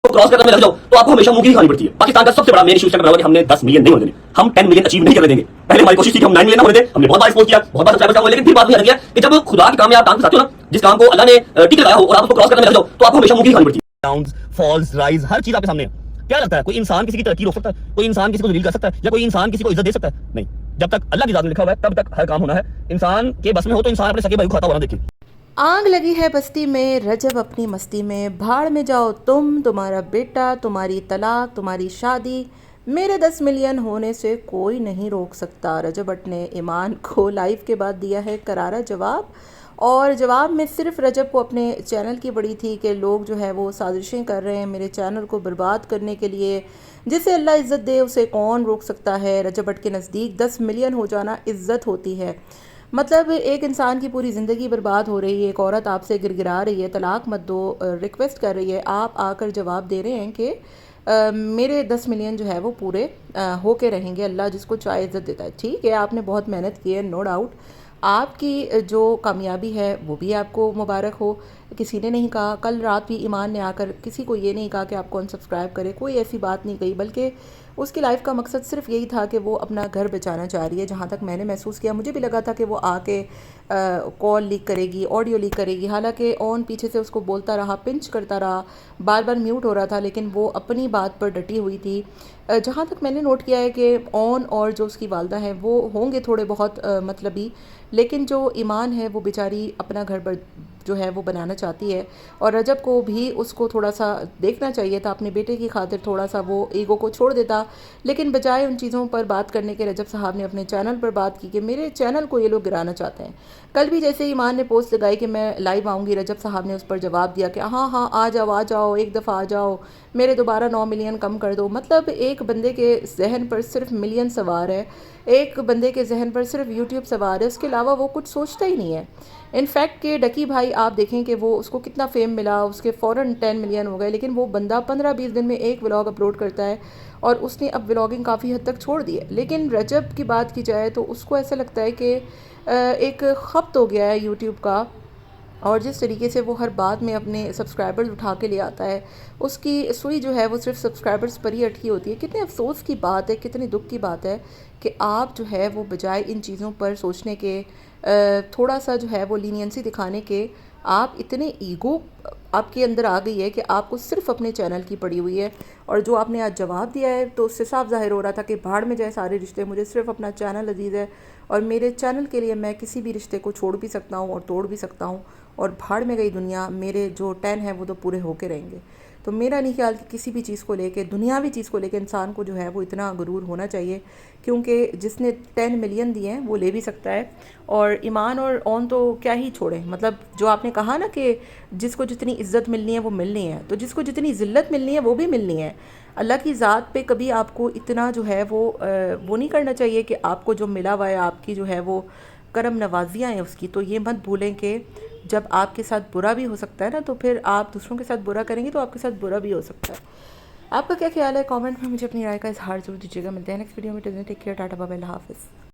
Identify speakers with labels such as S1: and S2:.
S1: को क्रॉस करने में लग जाओ तो आपको हमेशा मुंह की खानी पड़ती है। पाकिस्तान का सबसे बड़ा मेन इशू कि हमने 10 मिलियन नहीं होने देने, हम 10 मिलियन अचीव नहीं करने देंगे। पहले हमारी कोशिश थी कि हम 9 मिलियन होने दें, हमने बहुत बार एक्सपोज किया, बहुत बार सब्सक्राइबर्स हुए, लेकिन फिर बात भी आ गया कि जब खुदा के काम में आप काम के साथ हो ना, जिस काम को अल्लाह ने टिक लगाया हो और आप उसको क्रॉस करने में लग जाओ तो आपको हमेशा मुंह की खानी पड़ती है। डाउन्स, फॉल्स, राइज, हर चीज आपके सामने है। क्या लगता है कोई इंसान किसी की तरक्की रोक सकता है? कोई इंसान किसी को जलील कर सकता है? या कोई इंसान किसी को इज्जत दे सकता है? नहीं। जब तक अल्लाह की जात में लिखा हुआ है तब तक हर काम होना है। इंसान के बस में हो तो इंसान अपने सगे भाई को खाता हुआ ना देखे।
S2: आग लगी है बस्ती में, रजब अपनी मस्ती में, भाड़ में जाओ तुम, तुम्हारा बेटा, तुम्हारी तलाक, तुम्हारी शादी, मेरे 10 मिलियन होने से कोई नहीं रोक सकता। रजब भट्ट ने ईमान को लाइव के बाद दिया है करारा जवाब, और जवाब में सिर्फ रजब को अपने चैनल की बड़ी थी कि लोग जो है वो साजिशें कर रहे हैं मेरे चैनल को बर्बाद करने के लिए, जिसे अल्लाह इज़्ज़त दे उसे कौन रोक सकता है। रजब भट्ट के नज़दीक 10 मिलियन हो जाना इज़्ज़त होती है। मतलब एक इंसान की पूरी ज़िंदगी बर्बाद हो रही है, एक औरत आपसे गिरगिरा रही है तलाक मत दो, रिक्वेस्ट कर रही है, आप आकर जवाब दे रहे हैं कि मेरे 10 मिलियन जो है वो पूरे होके रहेंगे, अल्लाह जिसको चाहे इज़्ज़त देता है। ठीक है, आपने बहुत मेहनत की है, नो डाउट, आपकी जो कामयाबी है वो भी आपको मुबारक हो। किसी ने नहीं कहा, कल रात भी ईमान ने आकर किसी को ये नहीं कहा कि आपको अनसब्सक्राइब करे, कोई ऐसी बात नहीं कही, बल्कि उसकी लाइफ का मकसद सिर्फ यही था कि वो अपना घर बचाना चाह रही है। जहाँ तक मैंने महसूस किया, मुझे भी लगा था कि वो आके कॉल लीक करेगी, ऑडियो लीक करेगी, हालांकि ऑन पीछे से उसको बोलता रहा, पिंच करता रहा, बार बार म्यूट हो रहा था, लेकिन वो अपनी बात पर डटी हुई थी। जहाँ तक मैंने नोट किया है कि ऑन और जो उसकी वालदा है वो होंगे थोड़े बहुत मतलबी, लेकिन जो ईमान है वो बेचारी अपना घर पर जो है वो बनाना चाहती है, और रजब को भी उसको थोड़ा सा देखना चाहिए था, अपने बेटे की खातिर थोड़ा सा वो ईगो को छोड़ देता, लेकिन बजाय उन चीज़ों पर बात करने के रजब साहब ने अपने चैनल पर बात की कि मेरे चैनल को ये लोग गिराना चाहते हैं। कल भी जैसे ईमान ने पोस्ट लगाई कि मैं लाइव आऊँगी, रजब साहब ने उस पर जवाब दिया कि हाँ हाँ आ जाओ, एक दफ़ा आ जाओ, मेरे दोबारा 9 मिलियन कम कर दो। मतलब एक बंदे के जहन पर सिर्फ मिलियन सवार है, एक बंदे के जहन पर सिर्फ यूट्यूब सवार है, उसके अलावा वो कुछ सोचता ही नहीं है। इनफैक्ट कि डकी भाई आप देखें कि वो उसको कितना फेम मिला, उसके फ़ौरन 10 मिलियन हो गए, लेकिन वो बंदा 15-20 दिन में एक व्लॉग अपलोड करता है, और उसने अब व्लॉगिंग काफ़ी हद तक छोड़ दी है। लेकिन रजब की बात की जाए तो उसको ऐसा लगता है कि एक खपत हो गया है यूट्यूब का, और जिस तरीके से वो हर बात में अपने सब्सक्राइबर्स उठा के ले आता है, उसकी सुई जो है वो सिर्फ सब्सक्राइबर्स पर ही अटकी होती है। कितने अफसोस की बात है, कितनी दुख की बात है कि आप जो है वो बजाय इन चीज़ों पर सोचने के, थोड़ा सा जो है वो लीनियंसी दिखाने के, आप इतने ईगो आपके अंदर आ गई है कि आपको सिर्फ अपने चैनल की पड़ी हुई है। और जो आपने आज जवाब दिया है तो उससे साफ ज़ाहिर हो रहा था कि भाड़ में जाए सारे रिश्ते, मुझे सिर्फ अपना चैनल अजीज़ है, और मेरे चैनल के लिए मैं किसी भी रिश्ते को छोड़ भी सकता हूँ और तोड़ भी सकता हूँ, और भाड़ में गई दुनिया, मेरे जो 10 हैं वो तो पूरे होके रहेंगे। तो मेरा नहीं ख्याल कि किसी भी चीज़ को लेके, दुनियावी चीज़ को लेके इंसान को जो है वो इतना गुरूर होना चाहिए, क्योंकि जिसने 10 मिलियन दिए हैं वो ले भी सकता है। और ईमान और ऑन तो क्या ही छोड़ें, मतलब जो आपने कहा ना कि जिसको जितनी इज़्ज़त मिलनी है वो मिलनी है, तो जिसको जितनी ज़िल्लत मिलनी है वो भी मिलनी है। अल्लाह की ज़ात पे कभी आपको इतना जो है वो नहीं करना चाहिए कि आपको जो मिला हुआ है, आपकी जो है वो करम नवाजियाँ हैं उसकी, तो ये मत भूलें कि जब आपके साथ बुरा भी हो सकता है ना, तो फिर आप दूसरों के साथ बुरा करेंगे तो आपके साथ बुरा भी हो सकता है। आपका क्या ख्याल है? कमेंट में मुझे अपनी राय का इजहार जरूर दीजिएगा। मिलते हैं नेक्स्ट वीडियो में। Take care, tata bye bye, अल्लाह हाफिज़।